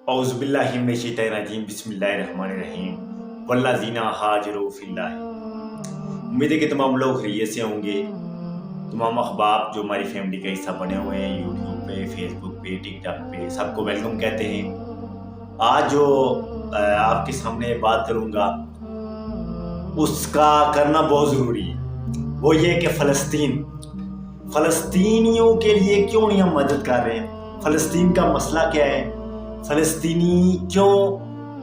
اعوذ باللہ من الشیطان الرجیم بسم اللہ الرحمن الرحیم والذین ہاجروا فی اللہ۔ امید ہے کہ تمام لوگ خیریت سے ہوں گے۔ تمام احباب جو ہماری فیملی کا حصہ بنے ہوئے ہیں یوٹیوب پہ، فیس بک پہ، ٹک ٹاک پہ، سب کو ویلکم کہتے ہیں۔ آج جو آپ کے سامنے بات کروں گا اس کا کرنا بہت ضروری ہے، وہ یہ کہ فلسطینیوں کے لیے کیوں نہیں ہم مدد کر رہے ہیں، فلسطین کا مسئلہ کیا ہے، فلسطینی کیوں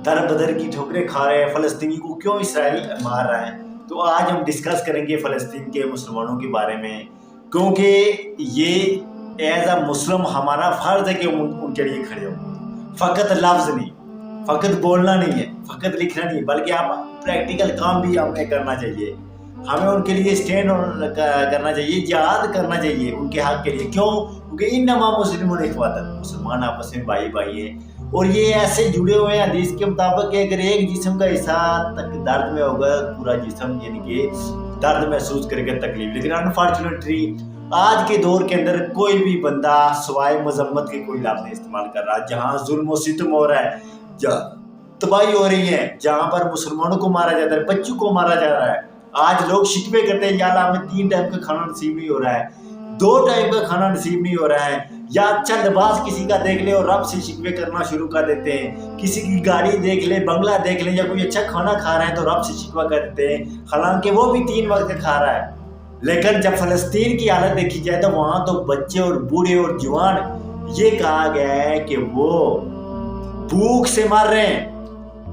در بدر کی ٹھوکریں کھا رہے ہیں، فلسطینی کو کیوں اسرائیل مار رہا ہے۔ تو آج ہم ڈسکس کریں گے فلسطین کے مسلمانوں کے بارے میں، کیونکہ یہ ایز اے مسلم ہمارا فرض ہے کہ ان کے لیے کھڑے ہوں۔ فقط لفظ نہیں، فقط بولنا نہیں ہے، فقط لکھنا نہیں، بلکہ آپ پریکٹیکل کام بھی ہمیں کرنا چاہیے۔ ہمیں ان کے لیے اسٹینڈ کرنا چاہیے، جہاد کرنا چاہیے ان کے حق کے لیے۔ کیوں؟ کیونکہ انما مسلمون اخوۃ، مسلمان آپس میں بھائی بھائی ہیں، اور یہ ایسے جڑے ہوئے ہیں حدیث کے مطابق کہ اگر ایک جسم کا حصہ تک درد میں ہوگا، پورا جسم یعنی کہ درد محسوس کرے گا، تکلیف۔ لیکن انفارچونیٹلی آج کے دور کے اندر کوئی بھی بندہ سوائے مذمت کے کوئی لفظ نہیں استعمال کر رہا۔ جہاں ظلم و ستم ہو رہا ہے، جہاں تباہی ہو رہی ہے، جہاں پر مسلمانوں کو مارا جاتا ہے، بچوں کو مارا جا رہا ہے، آج لوگ شکوے کرتے ہیں یا اللہ ہمیں 3 ٹائم کا کھانا نصیب نہیں ہو رہا ہے، 2 ٹائم کا کھانا نصیب نہیں ہو رہا ہے، یا اچھا لباس کسی کا دیکھ لے اور رب سے شکوے کرنا شروع کر دیتے ہیں۔ کسی کی گاڑی دیکھ لے، بنگلہ دیکھ لے، یا کوئی اچھا کھانا کھا رہا ہے تو رب سے شکوہ کرتے ہیں، حالانکہ وہ بھی 3 وقت کا کھا رہا ہے۔ لیکن جب فلسطین کی حالت دیکھی جائے تو وہاں تو بچے اور بوڑھے اور جوان، یہ کہا گیا ہے کہ وہ بھوک سے مر رہے ہیں۔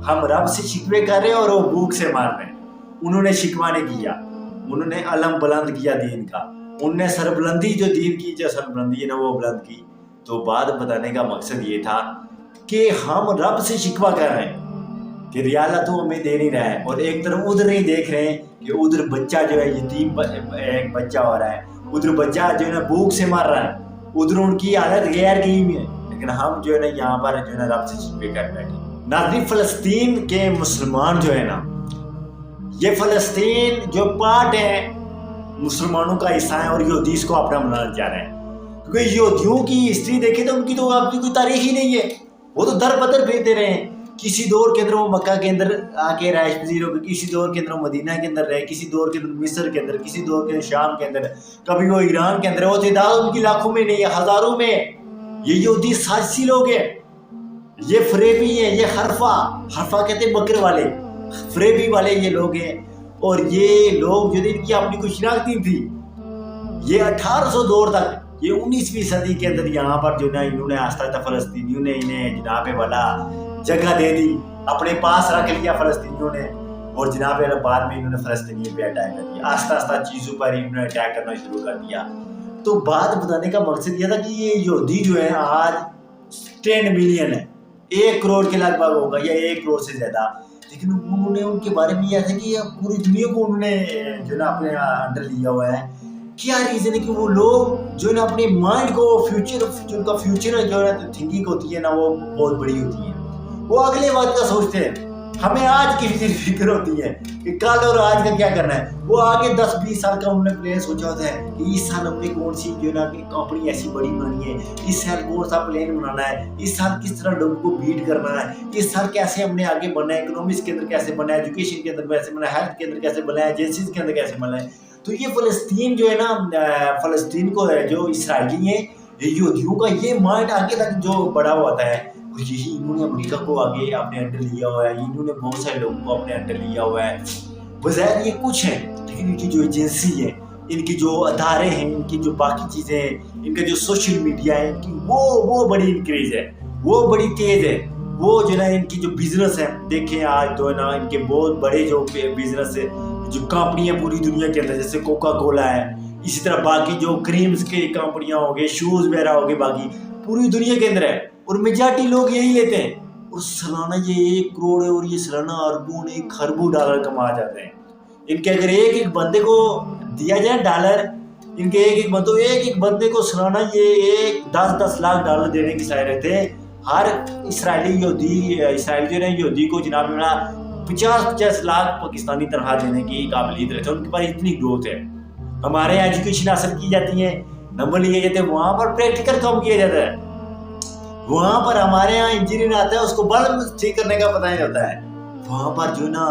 ہم رب سے شکوے کر رہے ہیں اور وہ بھوک سے مر رہے ہیں۔ انہوں نے شکوہ نہیں کیا، انہوں نے علم بلند کیا دین کا، انہوں نے سربلندی جو دین کی جو سربلندی ہے نا وہ بلند کی۔ تو بات بتانے کا مقصد یہ تھا کہ ہم رب سے شکوہ کر رہے ہیں کہ یا اللہ تو ہمیں دے نہیں رہا ہے، اور ایک طرف ادھر نہیں دیکھ رہے ہیں کہ ادھر بچہ جو ہے یتیم ایک بچہ ہو رہا ہے، ادھر بچہ جو ہے نا بھوک سے مر رہا ہے، ادھر ان کی حالت غیر کی ہے، لیکن ہم جو ہے نا یہاں پر جو ہے نا رب سے شکوے کر بیٹھے۔ ناظرین، فلسطین کے مسلمان جو ہے نا، یہ فلسطین جو پارٹ ہے مسلمانوں کا حصہ ہے، اور یہودی اس کو اپنا بنانا چاہ رہے ہیں، کیونکہ یہودیوں کی ہسٹری دیکھیں تو ان کی تو آپ کی کوئی تاریخ ہی نہیں ہے، وہ تو در بدر پھرتے رہے ہیں۔ کسی دور کے اندر وہ مکہ کے اندر آ کے رہائش پذیر ہو گئے، کسی دور کے اندر مدینہ کے اندر رہے، کسی دور کے اندر مصر کے اندر، کسی دور کے اندر شام کے اندر، کبھی وہ ایران کے اندر۔ وہ تعداد ان کی لاکھوں میں نہیں ہے، ہزاروں میں۔ یہ یہودی سازشی لوگ ہیں، یہ فریبی ہیں، یہ حرفہ کہتے ہیں بکر والے، فریبی والے یہ لوگ ہیں۔ اور یہ لوگ جو ان کی اپنی کوئی شناخت نہیں تھی، یہ 1800 دور تک، یہ 19ویں صدی کے اندر یہاں پر جو نا انہوں نے آستہ فلسطینیوں نے انہیں جناب والا جگہ دے دی، اپنے پاس رکھ لیا فلسطینیوں نے، اور جناب والا بعد میں انہوں نے فلسطینیوں پہ اٹیک کر دیا، آستہ چیزوں پر انہوں نے اٹیک کرنا شروع کر دیا۔ تو بات بتانے کا مقصد یہ تھا کہ یہ یہودی جو ہے آج 10 ملین ہے، 1 کروڑ کے لگ بھگ ہوگا یا 1 کروڑ سے زیادہ، لیکن انہوں نے ان کے بارے میں یہ تھا کہ پوری دنیا کو انہوں نے جو نا اپنے انڈر لیا ہوا ہے۔ کیا ریزن ہے کہ وہ لوگ جو نا اپنے مائنڈ کو فیوچر جو کا فیوچر جو ہے تھنکنگ ہوتی ہے نا وہ بہت بڑی ہوتی ہے، وہ اگلے وقت کا سوچتے ہیں۔ ہمیں آج کی فکر ہوتی ہے کہ کل اور آج کا کیا کرنا ہے، وہ آگے 10-20 سال کا انہوں نے پلان سوچا ہوتا ہے کہ اس سال ہم نے کون سی جو نا کمپنی ایسی بڑی بنانی ہے، اس سال کون سا پلان بنانا ہے، اس سال کس طرح لوگوں کو بیٹ کرنا ہے، اس سال کیسے ہم نے آگے بڑھنا ہے، اکنامکس کے اندر کیسے بننا ہے، ایجوکیشن کے اندر کیسے بننا ہے، ہیلتھ کے اندر کیسے بننا ہے، ایجنسیز کے اندر کیسے بننا ہے۔ تو یہ فلسطین جو ہے نا، فلسطین کو ہے جو اسرائیلی ہیں، یہودیوں کا یہ مائنڈ آگے تک جو بڑا ہوتا ہے، یہی انہوں نے امریکہ کو آگے اپنے انڈر لیا ہوا ہے، انہوں نے بہت سارے لوگوں کو اپنے انڈر لیا ہوا ہے۔ بظاہر یہ کچھ ہے، لیکن ان کی جو ایجنسی ہے، ان کی جو ادارے ہیں، ان کی جو باقی چیزیں ہیں، ان کا جو سوشل میڈیا ہے، ان کی وہ بڑی انکریز ہے، وہ بڑی تیز ہے۔ وہ جو نا ان کی جو بزنس ہے، دیکھیں آج تو ہے نا ان کے بہت بڑے جو بزنس ہے، جو کمپنیاں پوری دنیا کے اندر، جیسے کوکا کولا ہے، اسی طرح باقی جو کریمز کی کمپنیاں ہو گئی، شوز وغیرہ ہو گئے، باقی پوری دنیا کے اندر ہے، اور میجارٹی لوگ یہی لیتے ہیں، اور سالانہ یہ 1 کروڑ ہے، اور یہ سالانہ اربوں خربوں ڈالر کما جاتے ہیں۔ ان کے اگر ایک بندے کو دیا جائے ڈالر، ان کے ایک بندے کو سالانہ یہ 10 لاکھ ڈالر دینے کی صلاحیت ہے۔ ہر اسرائیلی اسرائیل جو ہے یہودی کو جناب 50 لاکھ پاکستانی تنخواہ دینے کی قابلیت رہتے ہیں، ان کے پاس اتنی گروتھ ہے۔ ہمارے ایجوکیشن حاصل کی جاتی ہے، نمبر لیے جاتے ہیں، وہاں پر پریکٹیکل کام کیا جاتا ہے، वहाँ पर हमारे यहाँ इंजीनियर आता है, उसको बल्ब ठीक करने का पता नहीं होता है। वहाँ पर जो ना,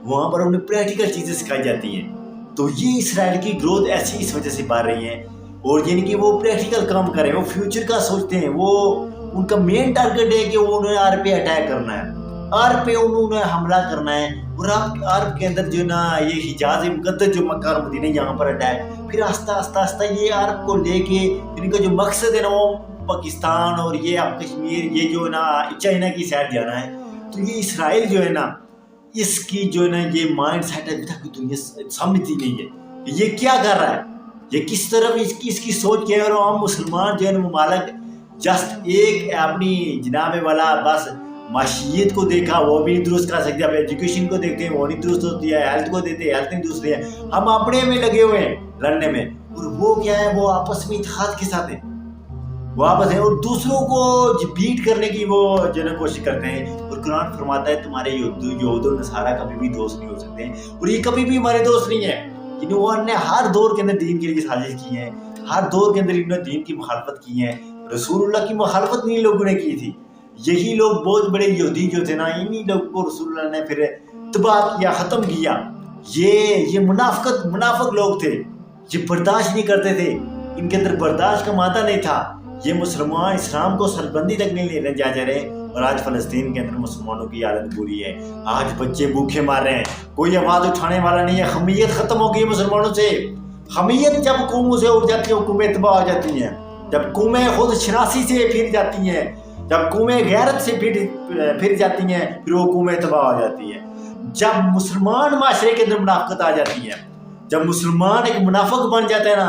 वहाँ पर उन्हें प्रैक्टिकल चीजें सिखाई जाती हैं। तो ये इसराइल की ग्रोथ ऐसी इस वजह से बढ़ रही है, और यानी कि वो प्रैक्टिकल काम कर रहे हैं, वो फ्यूचर का सोचते हैं। वो उनका मेन टारगेट है कि वो उन्हें आर्ब पे अटैक करना है, आर्ब पे उन्होंने हमला करना है। और आर्ब के अंदर जो ना ये हिजाज मुकद्दस जो मक्का और मदीना यहाँ पर अटैक, फिर आस्ता आस्ता ये आर्ब को लेके इनका जो मकसद है ना वो पाकिस्तान और ये आप कश्मीर, ये जो ना चाइना की साइड जाना है। तो ये इसराइल जो है ना, इसकी जो है ना ये माइंड सेट अभी तक दुनिया समझती नहीं है ये क्या कर रहा है, ये किस तरफ इसकी सोच क्या है। और हम मुसलमान जो है ना ममालक जस्ट एक अपनी जनाबे वाला बस माशियत को देखा, वो भी दुरुस्त कर सकते हैं। अब एजुकेशन को देखते हैं, वो नहीं दुरुस्त होती है। हेल्थ को देते हैं, हेल्थ नहीं दुरुस्त है। हम अपने में लगे हुए हैं लड़ने में, और वो क्या है, वो आपस में इत्तेहाद के साथ है, वापस है, और दूसरों को बीट करने की वो जो है कोशिश करते हैं। और कुरान फरमाता है तुम्हारे यहूद और नसारा कभी भी दोस्त नहीं हो सकते, और ये कभी भी हमारे दोस्त नहीं है। इन्होंने हर दौर के अंदर दीन के लिए साजिश की है, हर दौर के अंदर इन्होंने दीन की मुखालफत की है। रसूलुल्लाह की मुखालफत नहीं लोगों ने की थी। यही लोग बहुत बड़े यहूदी जो थे ना, इन्हीं लोग को रसूलुल्लाह ने फिर तबाह किया, ख़त्म किया। ये मुनाफिक लोग थे, ये बर्दाश्त नहीं करते थे, इनके अंदर बर्दाश्त का मादा नहीं था। ये मुसलमान इस्लाम को सरबंदी तक नहीं लेने जा रहे। और आज फ़लस्तीन के अंदर मुसलमानों की हालत बुरी है। आज बच्चे भूखे मार रहे हैं, कोई आवाज़ उठाने वाला नहीं है। हमीयत ख़त्म हो गई है मुसलमानों से। हमीयत जब कौमों से उठ जाती है, हुकूमें तबाह हो जाती हैं। जब कौमें खुद शनासी से फिर जाती हैं, जब कौमें गैरत से फिर जाती हैं, फिर वो कौमें तबाह हो जाती हैं। जब मुसलमान माशरे के अंदर मुनाफिकत आ जाती है, जब मुसलमान एक मुनाफिक बन जाता है ना,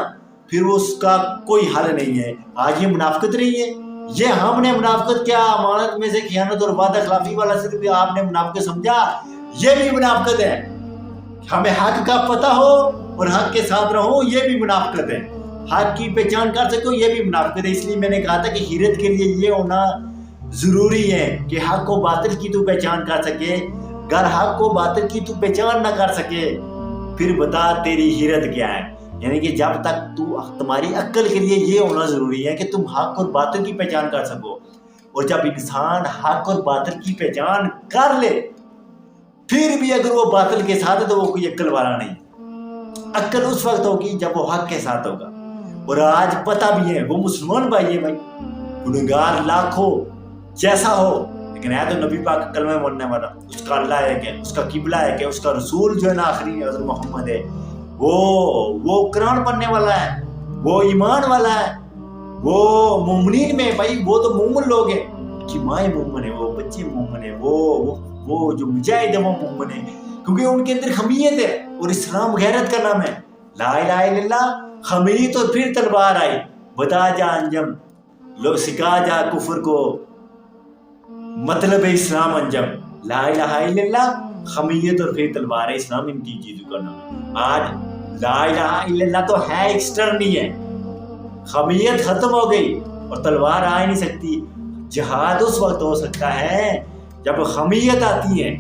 फिर उसका कोई हल नहीं है। आज ये मुनाफिकत नहीं है, ये हमने मुनाफिकत क्या अमानत में से खियानत और वादा खिलाफी वाला सिर्फ आपने मुनाफिकत समझा, ये भी मुनाफिकत है। हमें हक का पता हो और हक के साथ रहो, ये भी मुनाफिकत है। हक की पहचान कर सको, ये भी मुनाफिकत है। इसलिए मैंने कहा था कि हिरत के लिए ये होना जरूरी है कि हक को बातिल की तू पहचान कर सके। अगर हक को बातिल की तू पहचान ना कर सके, फिर बता तेरी हिरत क्या है। यानी कि जब तक तुम्हारी अक्ल के लिए ये होना जरूरी है कि तुम हक और बातिल की पहचान कर सको। और जब इंसान हक और बातिल की पहचान कर ले, फिर भी अगर वो बातिल के साथ है तो वो कोई अक्ल वाला नहीं। अक्ल उस वक्त होगी जब वो हक के साथ होगा। और आज पता भी है वो मुसलमान भाई है, भाई गुनहगार लाखों जैसा हो, लेकिन है तो नबी पाक कलमे बोलने वाला। उसका अल्लाह है क्या, उसका किबला है क्या, उसका रसूल जो है ना आखिरी हज़रत मोहम्मद है, वो कुरान पढ़ने वाला है, वो ईमान वाला है, वो मोमिनीन में भाई, वो तो मोमिन लोग हैं कि माए मोमिन है, वो बच्चे मोमिन है, वो जो मुजाहिद है वो मोमिन है, क्योंकि उनके अंदर हमीयत है। और इस्लाम गैरत का नाम है। ला इलाहा इल्लल्लाह हमीयत, और फिर तलवार आई, बता जा अंजम, लोग सिखा जा कुफर को, मतलब है इस्लाम अंजम। ला इलाहा इल्लल्लाह हमीयत और फिर तलवार है, इस्लाम इन तीन चीजों का नाम है। आज ला इलाहा इल्लल्लाह तो है, एक्सटर्न नहीं है। हमीयत खत्म हो गई और तलवार आ ही नहीं सकती। जिहाद उस वक्त हो सकता है जब हमीयत आती है।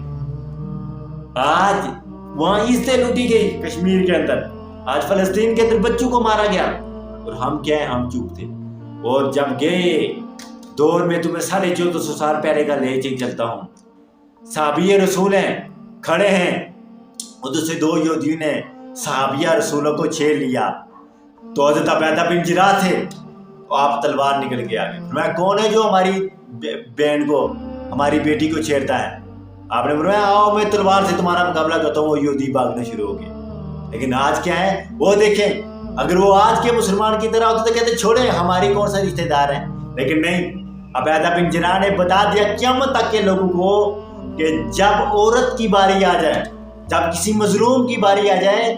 आज वहां इज्जतें लूटी गई कश्मीर के अंदर, आज फलस्तीन के अंदर बच्चों को मारा गया, और हम क्या है, हम चुप थे। और जब गए दौर में तुम्हें 1450 साल पहले का ले चलता हूँ, साहबिया रसूल हैं खड़े हैं, उधर से दो यहूदियों ने साहबिया रसूलों को छेड़ लिया। तो हज़रत अबैदा बिन जराह थे, तो आप तलवार निकल के आ गए। मैं कौन है जो हमारी बहन को, हमारी बेटी को छेड़ता है? आपने बोला आओ मैं तलवार से तुम्हारा मुकाबला करता हूँ। वो यहूदी भागने शुरू हो गए। लेकिन आज क्या है, वो देखें, अगर वो आज के मुसलमान की तरह होते तो कहते छोड़े, हमारी कौन सा रिश्तेदार है। लेकिन नहीं, अबैदा बिन जराह ने बता दिया क़यामत तक के लोगों को कि जब औरत की बारी आ जाए, जब किसी मजलूम की बारी आ जाए,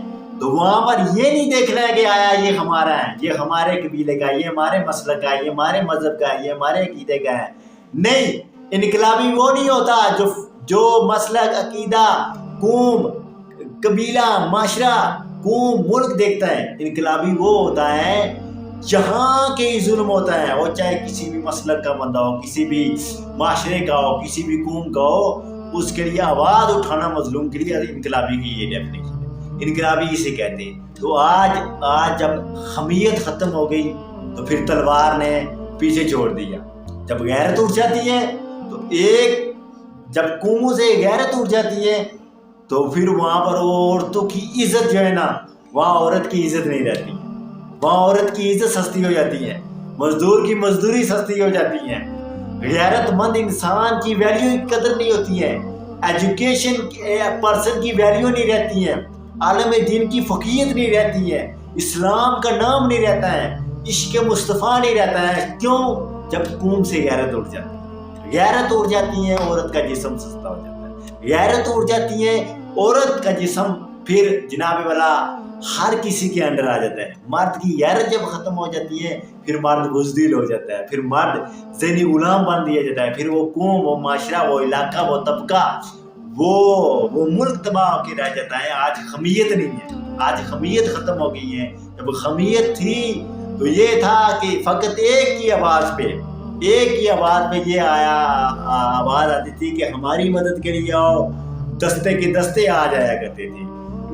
तो वहां पर ये नहीं देखना है कि आया ये हमारा है, ये हमारे कबीले का, ये हमारे मसलक का, ये हमारे मजहब का, ये हमारे अकीदे का है। नहीं, इनकलाबी वो नहीं होता जो मसलक, अकीदा, कौम, कबीला, माशरा, कौम, मुल्क देखता है। इनकलाबी वो होता है जहाँ के जुल्म होता है, वो चाहे किसी भी मसलक का बंदा हो, किसी भी माशरे का हो, किसी भी कौम का हो, उसके लिए आवाज़ उठाना मजलूम के लिए इनकलाबी की ये डेफिनेशन है। इनकलाबी इसे कहते हैं। तो आज जब हमीयत ख़त्म हो गई तो फिर तलवार ने पीछे छोड़ दिया। जब गैरत उठ जाती है तो एक जब कौमों से गैरत उठ जाती है तो फिर वहाँ पर औरतों की इज्जत जो है ना, वहाँ औरत की इज्जत नहीं रहती है, वहाँ औरत की इज्जत सस्ती हो जाती है, मजदूर की मजदूरी सस्ती हो जाती है, गैरतमंद इंसान की वैल्यू की कदर नहीं होती है, एजुकेशन पर्सन की वैल्यू नहीं रहती है, आलम दीन की फ़कीयत नहीं रहती है, इस्लाम का नाम नहीं रहता है, इश्क मुस्तफ़ा नहीं रहता है। क्यों? जब कौम से गैरत उठ जाती है, गैरत उठ जाती है, औरत का जिस्म सस्ता हो जाता है, गैरत उठ जाती है, औरत का जिस्म फिर जनाब वाला हर किसी के अंडर आ जाता है। मर्द की गैरत जब खत्म हो जाती है फिर मर्द बुज़दिल हो जाता है, फिर मर्द ज़हनी गुलाम बन दिया जाता है, फिर वो कौम, वो माशरा, वो इलाका, वो तबका, वो मुल्क तबाह होकर रह जाता है। आज खमीयत नहीं है, आज खमीयत ख़त्म हो गई है। जब खमीयत थी तो ये था कि फ़कत एक की आवाज़ पे ये आवाज़ आती थी कि हमारी मदद के लिए आओ, दस्ते के दस्ते आ जाया करते थे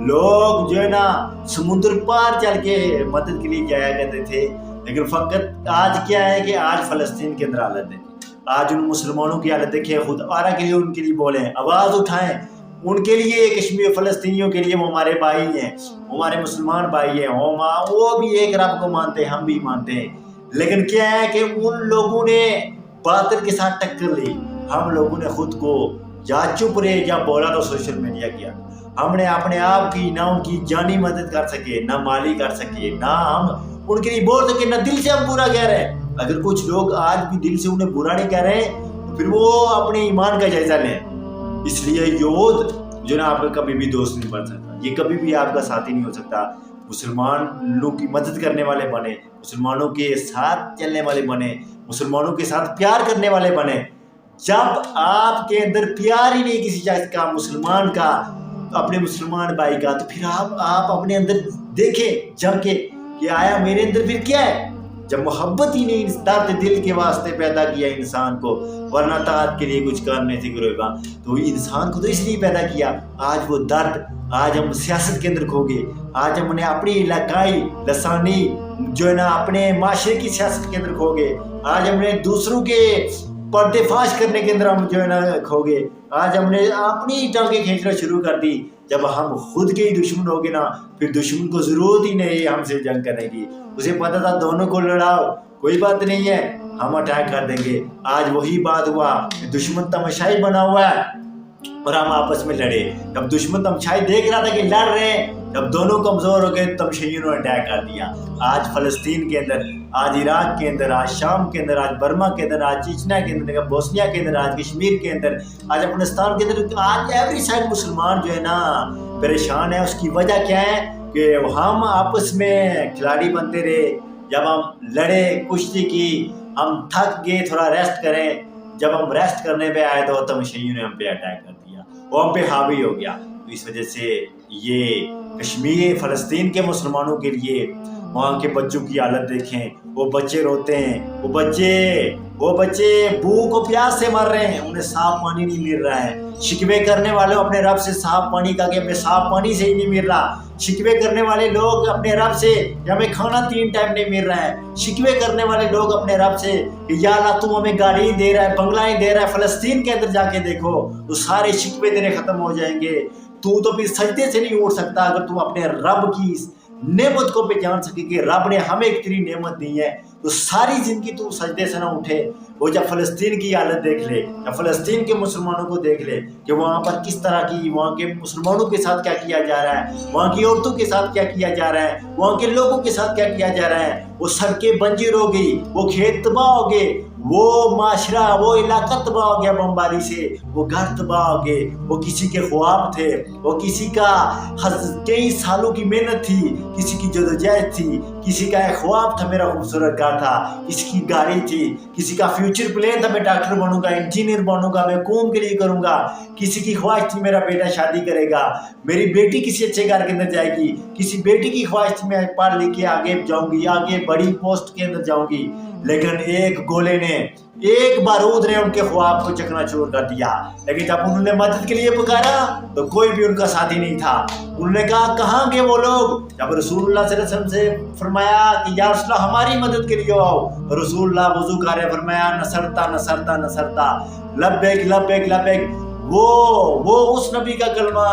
लोग, जो है ना समुद्र पार चल के मदद के लिए जाया करते थे। लेकिन फ़कत आज क्या है कि आज फ़लस्तीन के अंदर हालत देखिए, आज उन मुसलमानों की हालत देखिए, खुद आरा के लिए उनके लिए बोलें, आवाज़ उठाएं उनके लिए, कश्मीर फ़लस्तीनियों के लिए। वो हमारे भाई हैं, हमारे मुसलमान भाई हैं, वो भी एक रब को मानते हैं, हम भी मानते हैं। लेकिन क्या है कि उन लोगों ने बातिल के साथ टक्कर ली, हम लोगों ने खुद को या चुप रहे या बोला तो सोशल मीडिया किया। हमने अपने आप की ना उनकी जानी मदद कर सके, ना माली कर सके, ना हम उनके लिए बोल सके, ना दिल से हम बुरा कह रहे हैं। अगर कुछ लोग आज भी दिल से उन्हें बुरा नहीं कह रहे हैं तो फिर वो अपने ईमान का जायजा लें। इसलिए योद्ध जो ना आपका कभी भी दोस्त नहीं बन सकता, ये कभी भी आपका साथी नहीं हो सकता। मुसलमान लोग की मदद करने वाले बने, मुसलमानों के साथ चलने वाले बने, मुसलमानों के साथ प्यार करने वाले बने। जब आपके अंदर प्यार ही नहीं किसी चीज़ का, मुसलमान का, अपने मुसलमान भाई का, तो फिर आप अपने अंदर देखें जम के कि आया मेरे अंदर फिर क्या है। जब मोहब्बत ही नहीं, दर्द दिल के वास्ते पैदा किया इंसान को, वरना ताकत के लिए कुछ करने से करेगा, तो इंसान को तो इसलिए पैदा किया। आज वो दर्द, आज हम सियासत के अंदर खो गए, आज हमने अपनी इलाकाई लसानी जो है ना अपने माशरे की सियासत के अंदर खो गए, आज हमने दूसरों के पर्देफाश करने के अंदर हम जो है ना खो गए, आज हमने अपनी टांगे खींचना शुरू कर दी। जब हम खुद के ही दुश्मन हो गए ना, फिर दुश्मन को जरूरत ही नहीं है हमसे जंग करने की। उसे पता था दोनों को लड़ाओ, कोई बात नहीं है, हम अटैक कर देंगे। आज वही बात हुआ, दुश्मन तमाशाई बना हुआ है और हम आपस में लड़े। जब दुश्मन तमाशाई देख रहा था कि लड़ रहे हैं, जब दोनों कमजोर हो गए तब शहीदों ने अटैक कर दिया। आज फलस्तीन के अंदर, आज इराक के अंदर, आज शाम के अंदर, आज बर्मा के अंदर, आज चीचना के अंदर, बोस्निया के अंदर, आज कश्मीर के अंदर, आज अफगानिस्तान के अंदर, आज एवरी साइड मुसलमान जो है ना परेशान है। उसकी वजह क्या है कि हम आपस में खिलाड़ी बनते रहे। जब हम लड़े, कुश्ती की, हम थक गए, थोड़ा रेस्ट करें, जब हम रेस्ट करने पे आए तो तमशैयों ने हम पे अटैक कर दिया, वो हम पे हावी हो गया। तो इस वजह से ये कश्मीर फ़लस्तीन के मुसलमानों के लिए वहाँ के बच्चों की हालत देखें, वो बच्चे रोते हैं, वो बच्चे भूख और प्यास से मर रहे हैं, उन्हें साफ पानी नहीं मिल रहा है। शिकवे करने वाले अपने रब से साफ पानी का कि हमें साफ पानी से ही नहीं मिल रहा। शिकवे करने वाले लोग अपने रब से कि हमें खाना 3 टाइम नहीं मिल रहा है। शिकवे करने वाले लोग अपने रब से कि या अल्लाह तू हमें गाड़ी दे रहा है, बंगलाएं दे रहा है। फ़लस्तीन के अंदर जाके देखो तो सारे शिकवे तेरे ख़त्म हो जाएंगे। तू तो फिर सजदे से नहीं उठ सकता अगर तू अपने रब की नेमत को पहचान सके कि रब ने हमें एक तेरी नेमत दी है, तो सारी जिंदगी तू सजदे से ना उठे। वो जब फ़लस्तीन की हालत देख ले, या फ़लस्तीन के मुसलमानों को देख ले कि वहाँ पर किस तरह की, वहाँ के मुसलमानों के साथ क्या किया जा रहा है, वहाँ की औरतों के साथ क्या किया जा रहा है, वहाँ के लोगों के साथ क्या किया जा रहा है। वो सड़कें बंजर हो गई, वो खेत तबाह हो गए, वो माशरा, वो इलाका तबाह हो गया बमबारी से, वो घर तबाह हो गए। वो किसी के ख्वाब थे, वो किसी का कई सालों की मेहनत थी, किसी की जदोजहद थी, किसी का एक ख्वाब था मेरा खूबसूरत घर था, किसी की गाड़ी थी, किसी का फ्यूचर प्लान था मैं डॉक्टर बनूंगा, इंजीनियर बनूंगा, मैं कौम के लिए करूंगा। किसी की ख्वाहिश थी मेरा बेटा शादी करेगा, मेरी बेटी किसी अच्छे घर के अंदर जाएगी, किसी बेटी की ख्वाहिश थी मैं पढ़ लिख के आगे जाऊंगी, आगे बड़ी पोस्ट के अंदर जाऊंगी। लेकिन एक गोले ने, एक बारूद ने उनके ख्वाब को चकनाचूर कर दिया। लेकिन जब उन्होंने मदद के लिए पुकारा तो कोई भी उनका साथी नहीं था। उन्होंने कहा कहाँ के वो लोग? जब रसूलुल्लाह सल्लल्लाहु अलैहि वसल्लम से फरमाया कि या रसूलल्लाह हमारी मदद के लिए आओ, तो रसूलुल्लाह वुजू कर रहे, फरमाया नसरता नसरता नसरता, लब्बैक लब्बैक लब्बैक। वो उस नबी का कलमा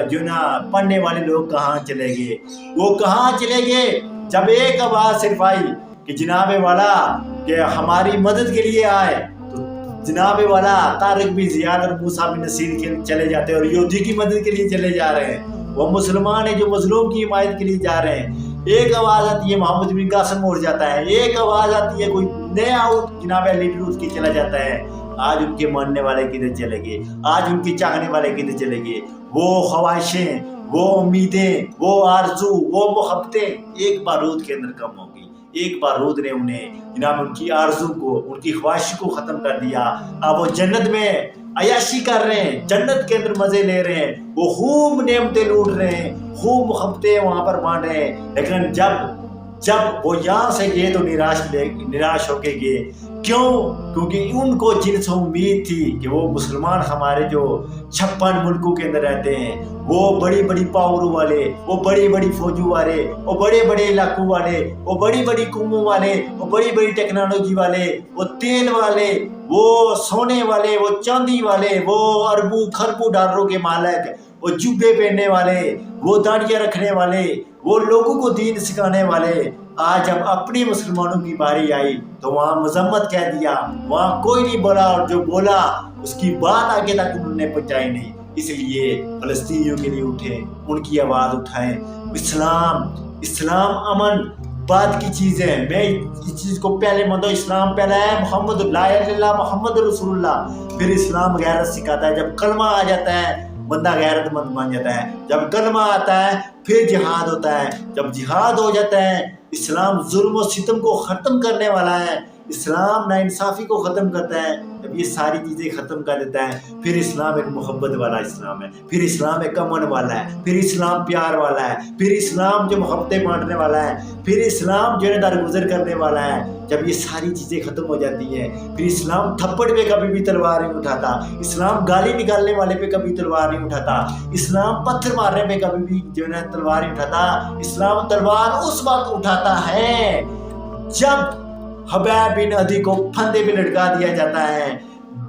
जो ना पढ़ने वाले लोग कहाँ चले गए? वो कहाँ चले गए जब एक आवाज सिर्फ आई कि जनाबे वाला कि हमारी मदद के लिए आए, तो जनाबे वाला तारिक बिन ज़ियाद और मूसा बिन नसीर के चले जाते हैं और यहूदी की मदद के लिए चले जा रहे हैं। वो मुसलमान है जो मजलूम की हिमायत के लिए जा रहे हैं। एक आवाज़ आती है मोहम्मद बिन कासिम उड़ जाता है, एक आवाज़ आती है कोई नया जनाब लीडर उसकी चला जाता है। आज उनके मानने वाले किधर चले गए? आज उनके चाहने वाले किधर चले गए? वो ख्वाहिशें, वो उम्मीदें, वो आरजू, वो मोहब्बतें एक बारूद के अंदर कम हो गई। एक बारूद ने उन्हें जनाब उनकी आरजू को, उनकी ख्वाहिश को ख़त्म कर दिया। अब वो जन्नत में अयाशी कर रहे हैं, जन्नत के अंदर मज़े ले रहे हैं, वो खूब नेमतें लूट रहे हैं, खूब मोहब्बतें वहाँ पर बांट रहे हैं। लेकिन जब वो यहाँ से गए तो निराश होके गए। क्यों? क्योंकि उनको जिनसे उम्मीद थी कि वो मुसलमान हमारे जो 56 मुल्कों के अंदर रहते हैं, वो बड़ी बड़ी पावरों वाले, वो बड़ी बड़ी फौजों वाले, वो बड़े बड़े इलाकों वाले, वो बड़ी बड़ी कौमों वाले, वो बड़ी बड़ी टेक्नोलॉजी वाले, वो तेल वाले, वो सोने वाले, वो चांदी वाले, वो अरबों खरबों डॉलरों के मालिक, वो जुब्बे पहनने वाले, वो दाढ़ियाँ रखने वाले, वो लोगों को दीन सिखाने वाले, आज जब अपने मुसलमानों की बारी आई तो वहाँ मजम्मत कह दिया, वहाँ कोई नहीं बोला, और जो बोला उसकी बात आगे तक उन्होंने पहुँचाई नहीं। इसलिए फलस्तीनियों के लिए उठे, उनकी आवाज़ उठाएं। इस्लाम अमन बाद की चीज़ है। मैं इस चीज़ को पहले मानता हूँ। इस्लाम पहला है मोहम्मद ला इलाहा इल्लल्लाह मोहम्मद रसूलुल्लाह, फिर इस्लाम गैरत सिखाता है। जब कलमा आ जाता है बंदा गैरतमंद बन जाता है। जब कलमा आता है फिर जिहाद होता है। जब जिहाद हो जाता है, इस्लाम जुल्म और सितम को ख़त्म करने वाला है, इस्लाम नाइंसाफ़ी को ख़त्म करता है। जब ये सारी चीज़ें ख़त्म कर देता है, फिर इस्लाम एक मोहब्बत वाला इस्लाम है, फिर इस्लाम एक अमन वाला है, फिर इस्लाम प्यार वाला है, फिर इस्लाम जो मोहब्बतें बांटने वाला है, फिर इस्लाम जो है दरगुजर करने वाला है। जब ये सारी चीज़ें ख़त्म हो जाती हैं, फिर इस्लाम थप्पड़ पे कभी भी तलवार नहीं उठाता, इस्लाम गाली निकालने वाले पे कभी तलवार नहीं उठाता, इस्लाम पत्थर मारने पे कभी भी जो है तलवार नहीं उठाता। इस्लाम तलवार उस वक्त उठाता है जब हबैब बिन अदी को फंदे पे लटका दिया जाता है,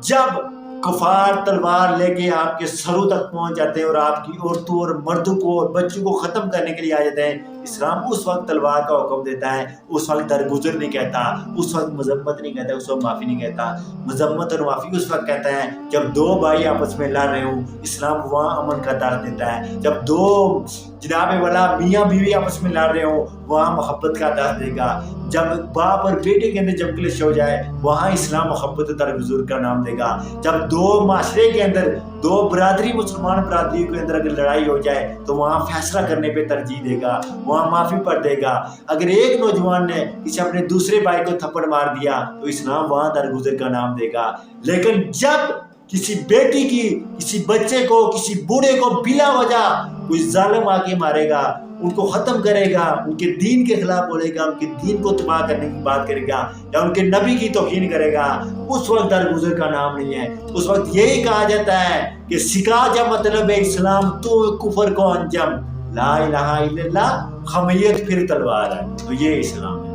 जब कुफार तलवार लेके आपके सरों तक पहुंच जाते हैं और आपकी औरतों और मर्दों को और बच्चों को ख़त्म करने के लिए आ जाते हैं। इस्लाम उस वक्त तलवार का हुक्म देता है, उस वक्त दरगुजर नहीं कहता, उस वक्त मजम्मत नहीं कहता, उस वक्त माफ़ी नहीं कहता। मजम्मत और माफ़ी उस वक्त कहता है जब दो भाई आपस में लड़ रहे हों। इस्लाम वहाँ अमन का दर्द देता है। जब दो जनाबे वाला मियाँ बीवी आपस में लड़ रहे हों, वहाँ मोहब्बत का दर्द देगा। जब बाप और बेटे के अंदर जब क्लेश हो जाए, वहाँ इस्लाम मोहब्बत दरगुजर का नाम देगा। जब दो माशरे के अंदर, दो बरादरी मुसलमान बरादरी के अंदर अगर लड़ाई हो जाए तो वहाँ फैसला करने पे तरजीह देगा, वहाँ माफ़ी पर देगा। अगर एक नौजवान ने किसी अपने दूसरे भाई को थप्पड़ मार दिया तो इस्लाम वहाँ दरगुजर का नाम देगा। लेकिन जब किसी बेटी की, किसी बच्चे को, किसी बूढ़े को बिला वजह कोई जालिम आके मारेगा, उनको ख़त्म करेगा, उनके दीन के खिलाफ बोलेगा, उनके दीन को तबाह करने की बात करेगा या उनके नबी की तौहीन करेगा, उस वक्त दरगुजर का नाम नहीं है। उस वक्त यही कहा जाता है कि सिका जा मतलब इस्लाम तो कुफर को अंजम, ला इलाहा इल्लल्लाह खमैयत फिर तलवार है। तो ये इस्लाम है।